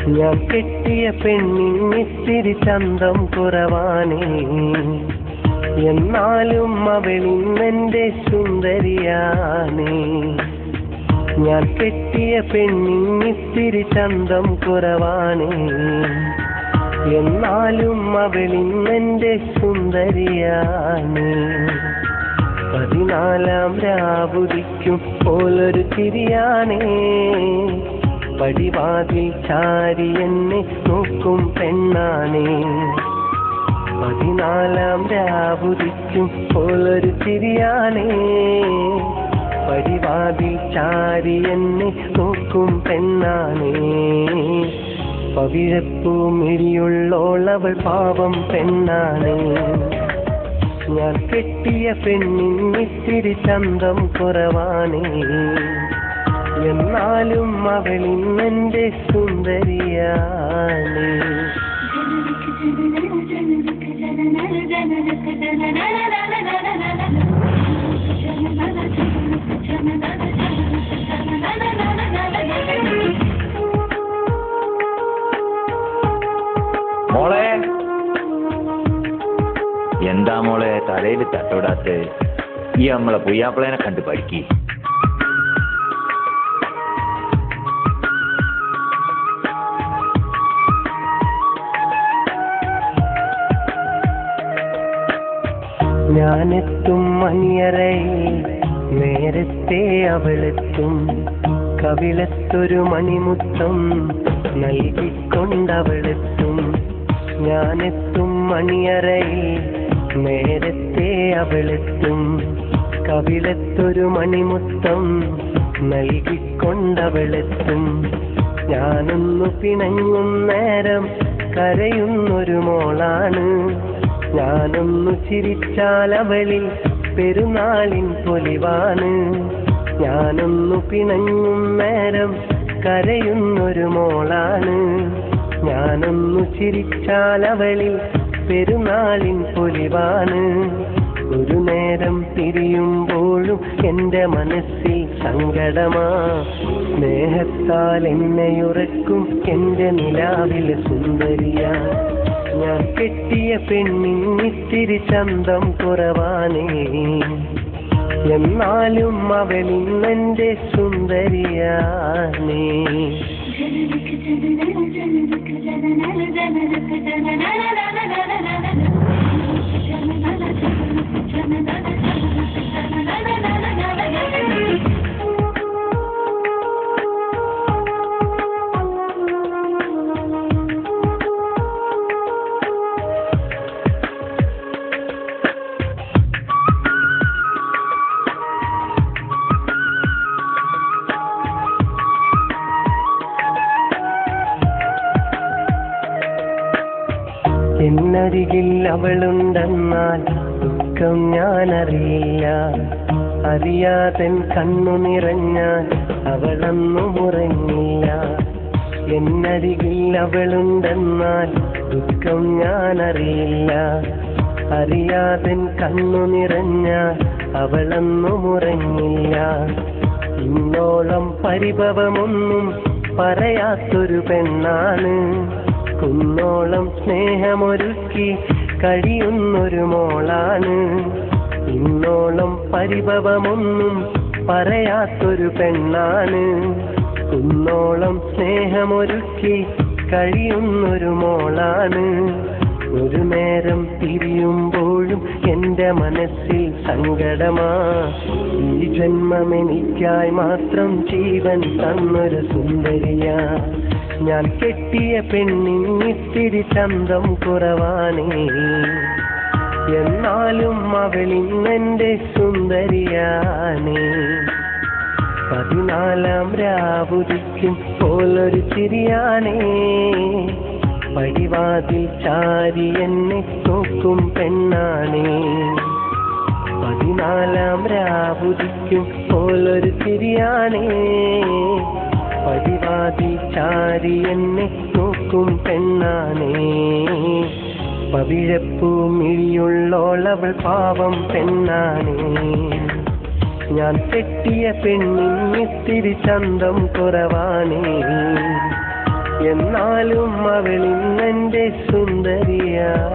ഞാൻ കെട്ടിയ പെണ്ണിന്നിത്തിരി ചന്തം കുറവാണേ, എന്നാലും അവളിന്നെന്റെ സുന്ദരിയാണേ. ഞാൻ കെട്ടിയ പെണ്ണിന്നിത്തിരി ചന്തം കുറവാണേ, എന്നാലും അവളിന്നെന്റെ സുന്ദരിയാണേ. 14 രാവുദിക്കും പോലൊരു ചിരിയാണേ, പടിവാതിൽ ചാരി എന്നെ നോക്കും പെണ്ണാണേ. 14 രാവുദിക്കും പോലൊരു ചിരിയാണേ, പടിവാതിൽ ചാരി എന്നെ നോക്കും പെണ്ണാണേ. പവിഴപ്പൂ മിഴിയുള്ളോളവൾ പാവം പെണ്ണാണേ. ഞാൻ കെട്ടിയ പെണ്ണിന്നിത്തിരി ചന്തം കുറവാണേ, എന്നാലും അവളിന്നെന്റെ സുന്ദരിയാണേ. മോളെ, എന്താ മോളെ തലയിൽ തട്ടോടാത്ത്? ഈ നമ്മളെ പുയ്യാപ്പിളേനെ കണ്ട് പഠിക്കി. ഞാനെത്തും മണിയറയിൽ നേരത്തെ അവളെത്തും, കവിളത്തൊരു മണിമുത്തം നൽകിക്കൊണ്ടവളെത്തും. ഞാനെത്തും മണിയറയിൽ നേരത്തെ അവളെത്തും, കവിളത്തൊരു മണിമുത്തം നൽകിക്കൊണ്ടവളെത്തും. ഞാനൊന്നു പിണങ്ങും നേരം കരയുന്നൊരു മോളാണ്, ഞാനൊന്നു ചിരിച്ചാൽ അവളിൽ പെരുന്നാളിൻ പൊലിവാണ്. ഞാനൊന്നു പിണങ്ങും നേരം കരയുന്നൊരു മോളാണ്, ഞാനൊന്നു ചിരിച്ചാൽ അവളിൽ പെരുന്നാളിൻ പൊലിവാണ്. ഒരു നേരം തിരിയുമ്പോഴും എൻ്റെ മനസ്സിൽ സങ്കടമാ, സ്നേഹത്താൽ എന്നെയുറക്കും എൻ്റെ നിലാവിലെ സുന്ദരിയാ. ഞാൻ കെട്ടിയ പെണ്ണിന്നിത്തിരി ചന്തം കുറവാണേ, എന്നാലും അവളിന്നെന്റെ സുന്ദരിയാണേ. എന്നരികിൽ അവളുണ്ടെന്നാൽ ദുഃഖം ഞാനറിയില്ല, അറിയാതൻ കണ്ണു നിറഞ്ഞാൽ അവളൊന്നും ഉറങ്ങില്ല. എന്നരികിൽ അവളുണ്ടെന്നാൽ ദുഃഖം ഞാനറിയില്ല, അറിയാതൻ കണ്ണു നിറഞ്ഞാൽ അവളൊന്നും ഉറങ്ങില്ല. ഇന്നോളം പരിഭവമൊന്നും പറയാത്തൊരു പെണ്ണാണ്, കുന്നോളം സ്നേഹമൊരുക്കി കഴിയുന്നൊരു മോളാണ്. ഇന്നോളം പരിഭവമൊന്നും പറയാത്തൊരു പെണ്ണാണ്, കുന്നോളം സ്നേഹമൊരുക്കി കഴിയുന്നൊരു മോളാണ്. ഒരു നേരം തിരിയുമ്പോഴും എൻ്റെ മനസ്സിൽ സങ്കടമാ, ഈ ജന്മമെനിക്കായി മാത്രം ജീവൻ തന്നൊരു സുന്ദരിയാ. ഞാൻ കെട്ടിയ പെണ്ണിന്നിത്തിരി ചന്തം കുറവാണേ, എന്നാലും അവളിന്നെന്റെ സുന്ദരിയാണേ. 14 രാവുദിക്കും പോലൊരു ചിരിയാണേ, പടിവാതിൽ ചാരി എന്നെ നോക്കും പെണ്ണാണേ. 14 രാവുദിക്കും പോലൊരു ചിരിയാണേ, പടിവാതിൽ ചാരി എന്നെ നോക്കും പെണ്ണാണേ. പവിഴപ്പൂ മിഴിയുള്ളോളവൾ പാവം പെണ്ണാണേ. ഞാൻ കെട്ടിയ പെണ്ണിന്നിത്തിരി ചന്തം കുറവാണേ, എന്നാലും അവളിന്നെന്റെ സുന്ദരിയാ.